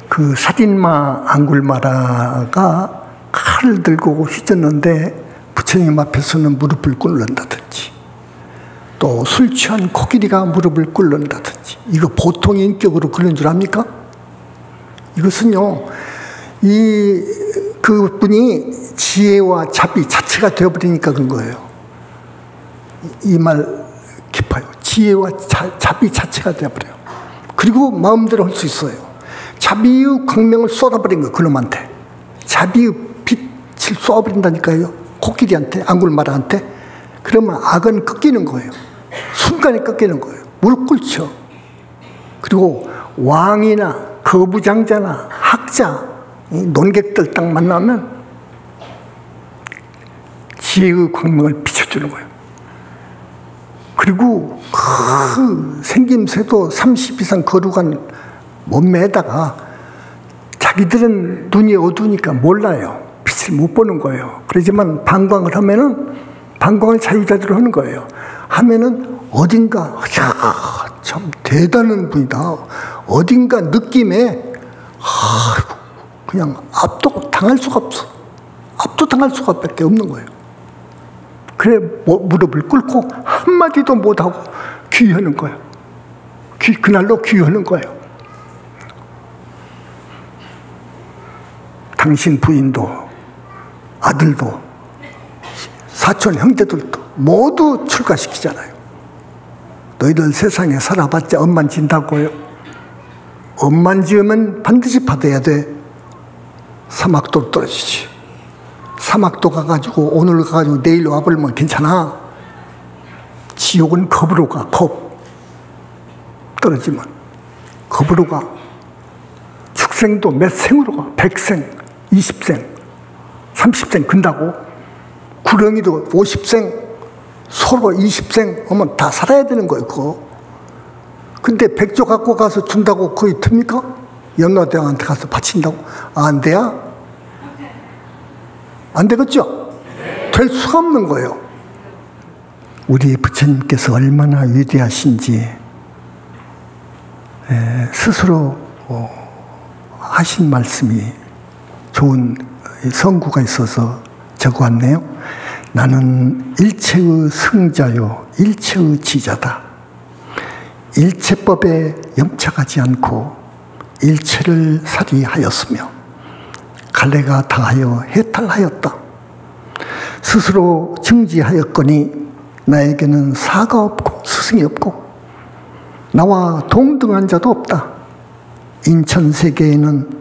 그 살인마 앙굴마라가 칼을 들고 휘젓는데 부처님 앞에서는 무릎을 꿇는다든지, 또 술 취한 코끼리가 무릎을 꿇는다든지, 이거 보통 인격으로 그런 줄 압니까? 이것은요, 그분이 지혜와 자비 자체가 되어버리니까 그런 거예요. 이 말 깊어요. 지혜와 자비 자체가 되어버려요. 그리고 마음대로 할 수 있어요. 자비의 광명을 쏟아버린 거예요, 그놈한테. 자비의 빛을 쏟아버린다니까요. 코끼리한테, 앙굴마라한테. 그러면 악은 꺾이는 거예요. 순간에 꺾이는 거예요. 물 끓죠. 그리고 왕이나 거부장자나 학자, 논객들 딱 만나면 지혜의 광명을 비춰주는 거예요. 그리고 그 생김새도 30 이상 거룩한 몸매에다가 자기들은 눈이 어두우니까 몰라요. 빛을 못 보는 거예요. 그렇지만 방광을 하면은, 방광을 자유자재로 하는 거예요. 하면은 어딘가, 참 대단한 분이다. 어딘가 느낌에 그냥 압도당할 수가 없어. 압도당할 수가 밖에 없는 거예요. 그래 무릎을 꿇고 한마디도 못하고 귀하는 거예요. 그날로 귀하는 거예요. 당신 부인도 아들도 사촌 형제들도 모두 출가시키잖아요. 너희들 세상에 살아봤자 엄만 진다고요. 엄만 지으면 반드시 받아야 돼. 사막도로 떨어지지. 사막도 가가지고 오늘 가가지고 내일 와버리면 괜찮아. 지옥은 겁으로 가. 겁. 떨어지면 겁으로 가. 축생도 몇 생으로 가. 100생, 20생, 30생 근다고. 구렁이도 50생, 서로 20생 오면 다 살아야 되는 거예요, 그거. 근데 백조 갖고 가서 준다고 거의 됩니까? 연화대왕한테 가서 바친다고? 안 돼야? 안 되겠죠? 될 수가 없는 거예요. 우리 부처님께서 얼마나 위대하신지 스스로 하신 말씀이 좋은 성구가 있어서 적어왔네요. 나는 일체의 승자요 일체의 지자다. 일체법에 염착하지 않고 일체를 살이하였으며 갈래가 다하여 해탈하였다. 스스로 증지하였거니 나에게는 사가 없고 스승이 없고 나와 동등한 자도 없다. 인천세계에는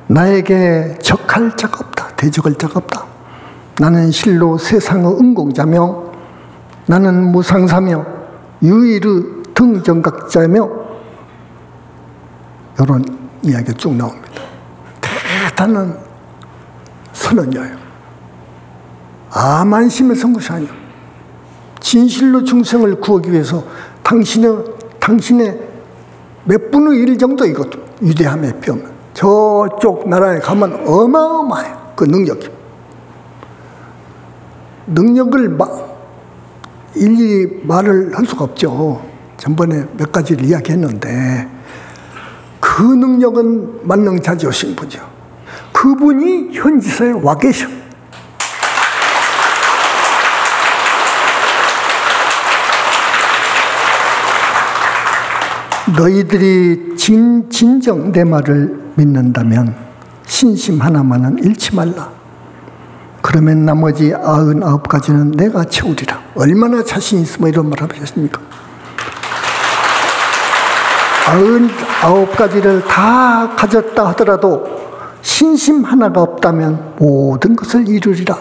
나에게 적할 자가 없다. 대적할 자가 없다. 나는 실로 세상의 은공자며 나는 무상사며 유일의 등정각자며 이런 이야기가 쭉 나옵니다. 대단한 선언이에요. 암안심에 선 것이 아니에요. 진실로 중생을 구하기 위해서 당신의 몇 분의 1 정도 이것도 위대함에 비하면 저쪽 나라에 가면 어마어마해요. 그 능력이. 능력을 일일이 말을 할 수가 없죠. 전번에 몇 가지를 이야기했는데 그 능력은 만능자지오신 분이죠. 그분이 현지사에 와 계셔. 너희들이 진정 내 말을 믿는다면 신심 하나만은 잃지 말라. 그러면 나머지 99가지는 내가 채우리라. 얼마나 자신 있으면 이런 말을 하셨습니까? 99가지를 다 가졌다 하더라도 신심 하나가 없다면 모든 것을 이루리라.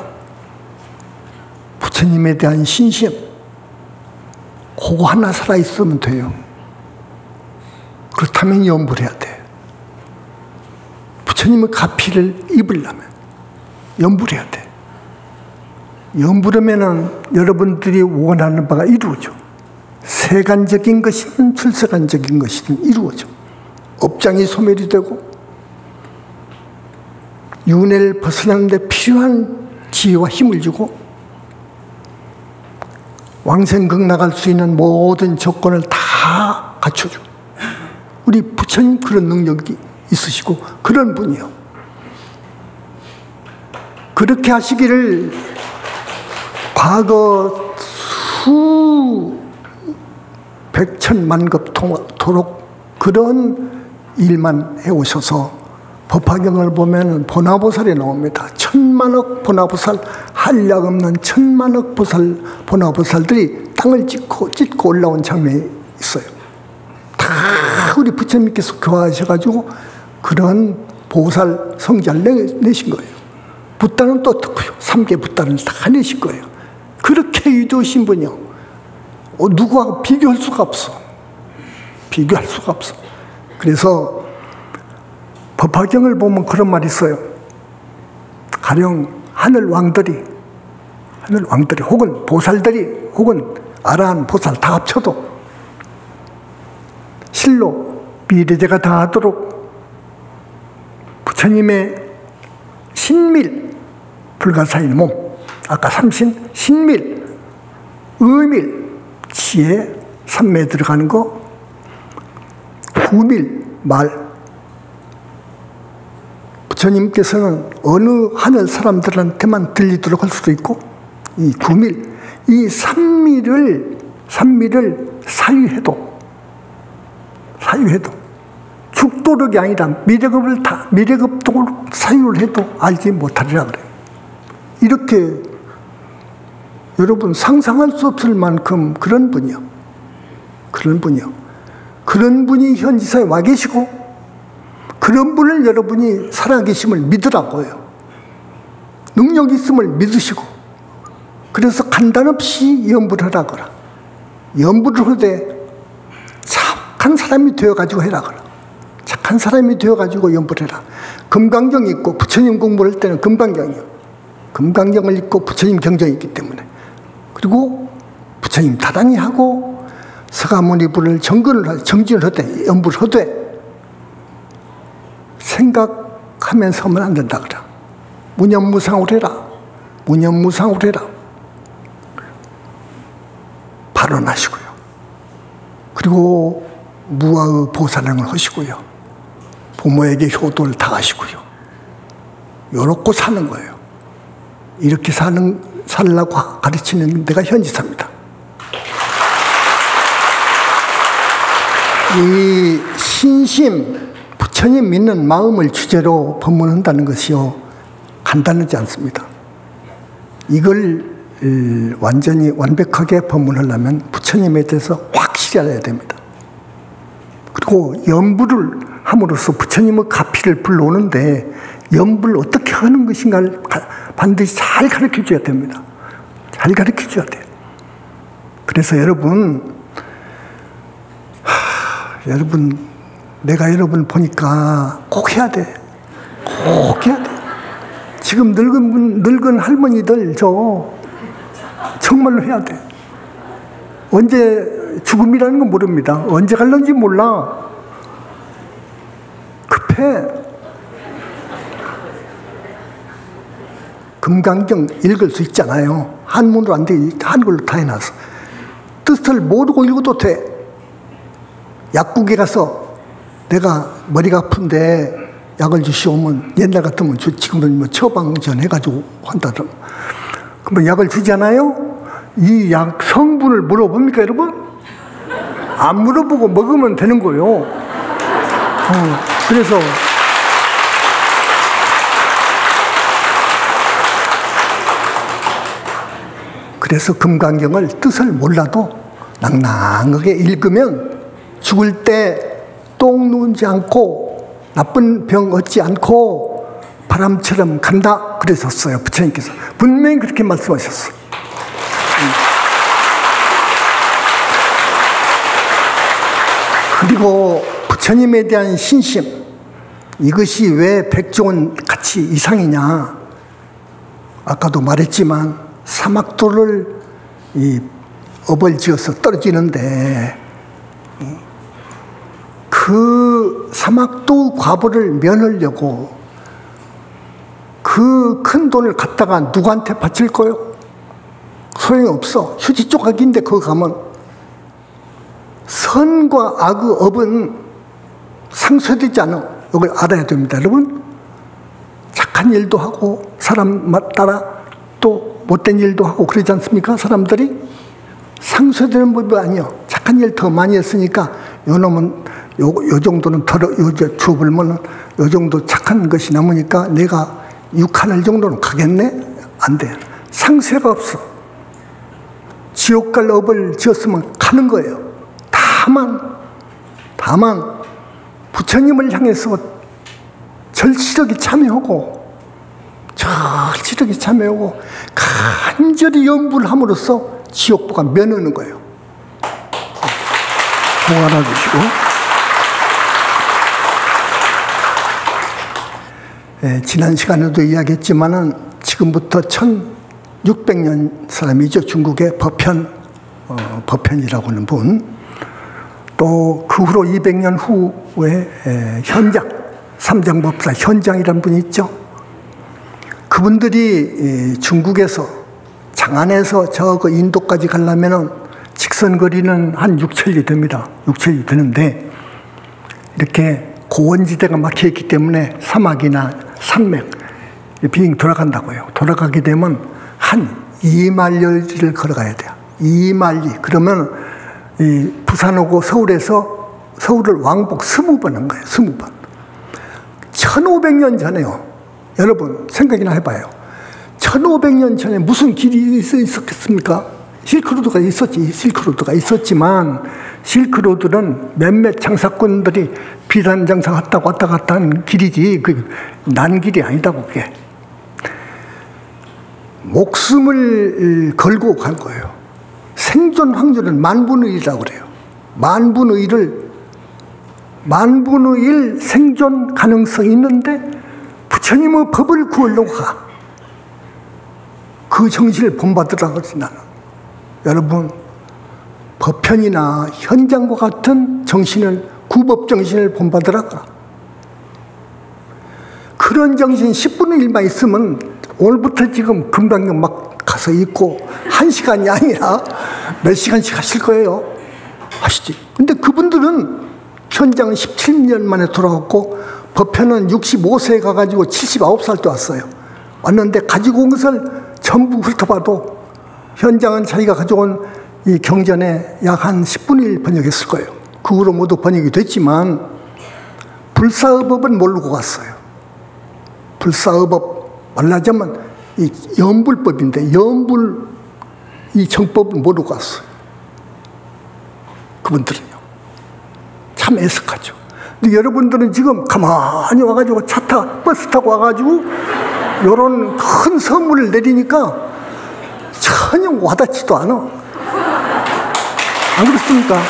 부처님에 대한 신심, 그거 하나 살아있으면 돼요. 그렇다면 염불해야 돼. 부처님의 가피를 입으려면 염불해야 돼. 염불하면은 여러분들이 원하는 바가 이루어져. 세간적인 것이든 출세간적인 것이든 이루어져. 업장이 소멸이 되고 윤회를 벗어나는 데 필요한 지혜와 힘을 주고 왕생극 나갈 수 있는 모든 조건을 다 갖춰줘. 우리 부처님 그런 능력이 있으시고 그런 분이요. 그렇게 하시기를 과거 수 백천만급토록 그런 일만 해오셔서 법화경을 보면 보나보살이 나옵니다. 천만억 보나보살, 한량없는 천만억 보나보살들이 땅을 찢고 올라온 장면이 있어요. 다 우리 부처님께서 교화하셔가지고 그런 보살 성자를 내신 거예요. 붓다는 또 어떻고요? 3개 붓다를 다 내신 거예요. 그렇게 위대하신 분이요. 누구하고 비교할 수가 없어. 비교할 수가 없어. 그래서 법화경을 보면 그런 말이 있어요. 가령 하늘 왕들이 혹은 보살들이 혹은 아라한 보살 다 합쳐도 실로 미래제가 다 하도록 부처님의 신밀 불가사의 몸, 아까 삼신 신밀 의밀 지혜 삼매 들어가는 거, 구밀 말. 부처님께서는 어느 하늘 사람들한테만 들리도록 할 수도 있고, 이 구밀, 이 삼밀을 사유해도 죽도록이 아니라 미래급도로 사유를 해도 알지 못하리라 그래요. 이렇게 여러분 상상할 수 없을 만큼 그런 분이요. 그런 분이 현지사에 와 계시고 그런 분을 여러분이 살아계심을 믿으라고요. 능력이 있음을 믿으시고 그래서 간단없이 염불하라거라. 염불을 하되 착한 사람이 되어가지고 해라거라. 착한 사람이 되어가지고 염불해라. 금강경 있고 부처님 공부를 할 때는 금강경이요. 금강경을 읽고 부처님 경전이 있기 때문에 그리고 부처님 타당히 하고 서가모니불을 정진을 하되 염불을 하되 생각하면서 하면 안 된다 그래. 무념무상을 해라. 무념무상을 해라. 발언하시고요. 그리고 무아의 보살행을 하시고요. 부모에게 효도를 다하시고요. 요렇게 사는 거예요. 이렇게 살라고 가르치는 데가 현지사입니다. 이 신심, 부처님 믿는 마음을 주제로 법문한다는 것이요, 간단하지 않습니다. 이걸 완전히 완벽하게 법문하려면 부처님에 대해서 확실히 알아야 됩니다. 그리고 연부를 함으로써 부처님의 가피를 불러오는데 연부를 어떻게 하는 것인가를 반드시 잘 가르쳐줘야 됩니다. 잘 가르쳐줘야 돼요. 그래서 여러분, 내가 여러분 보니까 꼭 해야 돼. 꼭 해야 돼. 지금 늙은 할머니들 정말로 해야 돼. 언제 죽음이라는 건 모릅니다. 언제 갈는지 몰라. 급해. 금강경 읽을 수 있잖아요. 한문으로 안 돼. 한글로 다 해놨어. 뜻을 모르고 읽어도 돼. 약국에 가서 내가 머리가 아픈데 약을 주시오면 옛날 같으면 지금은 뭐 처방전 해가지고 한다든. 그러면 약을 주잖아요. 이 약 성분을 물어봅니까, 여러분? 안 물어보고 먹으면 되는 거예요. 그래서 금강경을 뜻을 몰라도 낭낭하게 읽으면 죽을 때 똥 누운지 않고 나쁜 병 얻지 않고 바람처럼 간다 그러셨어요. 부처님께서 분명히 그렇게 말씀하셨어요. 그리고 부처님에 대한 신심, 이것이 왜 백종원 같이 이상이냐. 아까도 말했지만 사막도를 업을 지어서 떨어지는데 그 사막도 과보를 면하려고 그 큰 돈을 갖다가 누구한테 바칠 거요? 소용없어. 휴지 조각인데 거기 가면. 선과 악의 업은 상쇄되지 않아. 이걸 알아야 됩니다, 여러분. 착한 일도 하고 사람 따라 또 못된 일도 하고 그러지 않습니까? 사람들이 상쇄되는 법이 아니요. 착한 일 더 많이 했으니까 요놈은 요 정도는 주어불면 요 정도 착한 것이 남으니까 내가 6하늘 정도는 가겠네? 안 돼. 상쇄가 없어. 지옥 갈 업을 지었으면 가는 거예요. 다만 부처님을 향해서 절실하게 참여하고 간절히 연부를 함으로써 지옥보가 면하는 거예요. 복 알아주시고. 지난 시간에도 이야기했지만은 지금부터 1600년 사람이죠. 중국의 법현이라고 하는 분. 또 그 후로 200년 후에 현장, 삼장법사 현장이라는 분이 있죠. 그분들이 중국에서 장안에서 저 인도까지 가려면은 직선거리는 한 6천리 됩니다. 6천리 되는데 이렇게 고원지대가 막혀있기 때문에 사막이나 산맥 비행 돌아간다고요. 돌아가게 되면 한 2만리를 걸어가야 돼요. 2만리. 그러면 이 부산 오고 서울을 왕복 20번 한 거예요. 20번. 1500년 전에요. 여러분 생각이나 해봐요. 1500년 전에 무슨 길이 있었겠습니까? 실크로드가 있었지. 실크로드가 있었지만 실크로드는 몇몇 장사꾼들이 비단 장사 왔다 갔다 하는 길이지 난 길이 아니다고. 그게 목숨을 걸고 간 거예요. 생존 확률은 만분의 1이라고 그래요. 만분의 1 생존 가능성이 있는데 부처님의 법을 구하려고 가. 그 정신을 본받으라고 하지 나는. 여러분 법편이나 현장과 같은 정신을, 구법 정신을 본받으라고. 그런 정신 10분의 1만 있으면 오늘부터 지금 금강경 막 가서 있고 1시간이 아니라 몇 시간씩 하실 거예요. 하시지. 근데 그분들은 현장은 17년 만에 돌아왔고 법현은 65세에 가가지고 79살 때 왔어요. 왔는데 가지고 온 것을 전부 훑어봐도 현장은 자기가 가져온 이 경전에 약 한 10분의 1 번역했을 거예요. 그 후로 모두 번역이 됐지만 불사의법은 모르고 갔어요. 불사의법 말하자면 이 연불법인데 연불 이 정법을 모르고 갔어요. 그분들은요. 참 애석하죠. 근데 여러분들은 지금 가만히 와가지고 버스 타고 와가지고 요런 큰 선물을 내리니까 전혀 와닿지도 않아. 안 그렇습니까?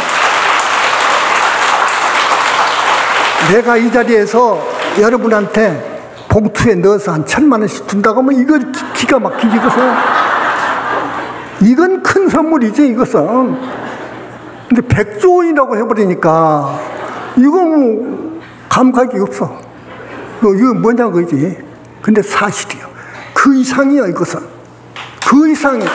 내가 이 자리에서 여러분한테 봉투에 넣어서 한 1,000만 원씩 준다고 하면 이거 기가 막히지, 이것은. 이건 큰 선물이지, 이것은. 근데 100조 원이라고 해버리니까 이거 뭐 감각이 없어. 이거 뭐냐 그지. 근데 사실이요. 그 이상이요, 이것은. 그 이상이.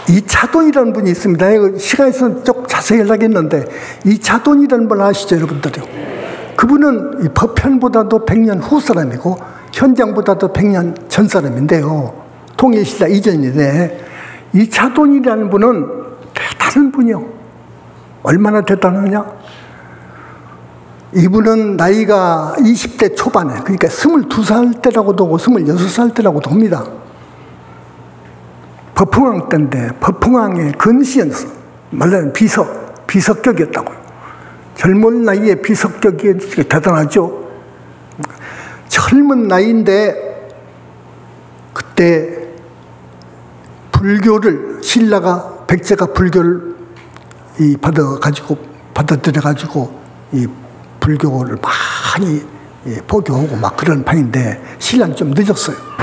이차돈이라는 분이 있습니다. 이거 시간이 있으면 좀 자세히 하려겠는데, 이차돈이라는 분 아시죠, 여러분들요? 그분은 이 법현보다도 100년 후 사람이고 현장보다도 100년 전 사람인데요. 통일신라 이전인데, 이차돈이라는 분은 대단한 분이요. 얼마나 대단하냐? 이분은 나이가 20대 초반에, 그러니까 22살 때라고도 하고 26살 때라고도 합니다. 법흥왕 때인데 법흥왕의 근시였어. 말하자면 비석격이었다고요. 젊은 나이에 비석격이 대단하죠. 젊은 나이인데 그때 불교를 신라가 백제가 불교를 받아들여가지고 이 불교를 많이 포교하고 막 그런 판인데 신라는 좀 늦었어요.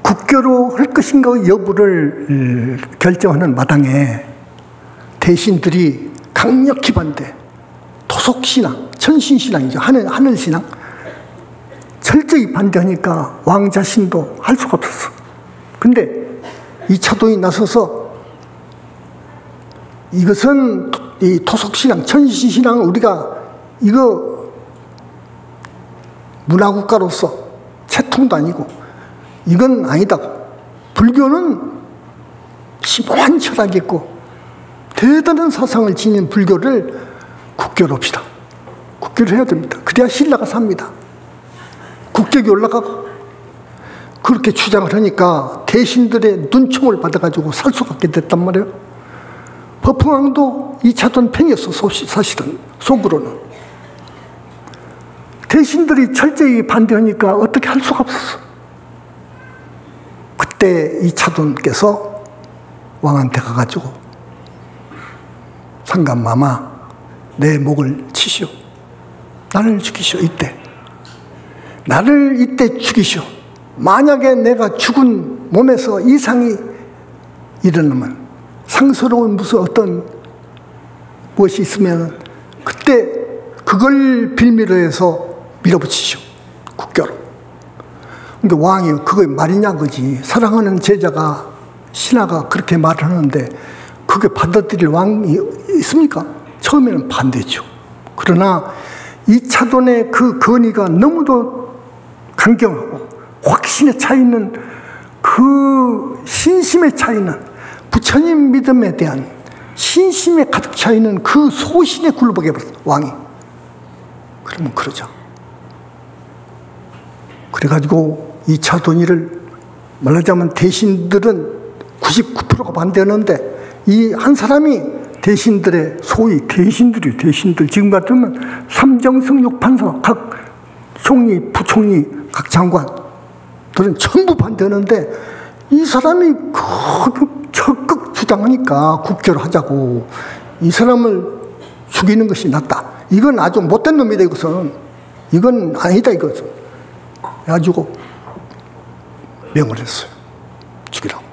국교로 할 것인가 여부를 결정하는 마당에 대신들이 강력히 반대, 토속신앙, 천신신앙이죠. 하늘신앙. 철저히 반대하니까 왕 자신도 할 수가 없었어. 근데 이차돈이 나서서 이것은 이 토속신앙, 천신신앙 우리가 이거 문화국가로서 채통도 아니고 이건 아니다고. 불교는 심오한 철학이 있고 대단한 사상을 지닌 불교를 국교로 합시다. 국교를 해야 됩니다. 그래야 신라가 삽니다. 국격이 올라가고. 그렇게 주장을 하니까 대신들의 눈총을 받아가지고 살 수가 없게 됐단 말이에요. 법흥왕도 이차돈 팬이었어, 사실은. 속으로는. 대신들이 철저히 반대하니까 어떻게 할 수가 없었어. 그때 이차돈께서 왕한테 가가지고 상감마마 내 목을 치시오. 나를 죽이시오. 이때. 나를 이때 죽이시오. 만약에 내가 죽은 몸에서 이상이 일어나면 상스러운 무슨 어떤 무엇이 있으면 그때 그걸 빌미로 해서 밀어붙이시오. 국교로. 근데 왕이 그게 말이냐 그지. 사랑하는 제자가 신하가 그렇게 말을 하는데 그게 받아들일 왕이 있습니까? 처음에는 반대죠. 그러나 이차돈의 그 건의가 너무도 강경하고 확신에 차 있는 그 신심에 차 있는 부처님 믿음에 대한 신심에 가득 차 있는 그 소신에 굴복해 버렸어, 왕이. 그러면 그러죠. 그래가지고 이차돈이를 말하자면 대신들은 99%가 반대하는데 이 한 사람이 대신들의 소위 대신들 지금 같으면 삼정성 육판사 각 총리, 부총리, 각 장관들은 전부 반대하는데 이 사람이 적극 주장하니까 국교를 하자고. 이 사람을 죽이는 것이 낫다. 이건 아주 못된 놈이다, 이것은. 이건 아니다, 이것은. 그래가지고 명을 했어요. 죽이라고.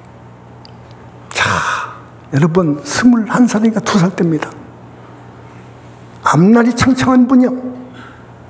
자, 여러분 21살이니까 2살 때입니다. 앞날이 창창한 분이요.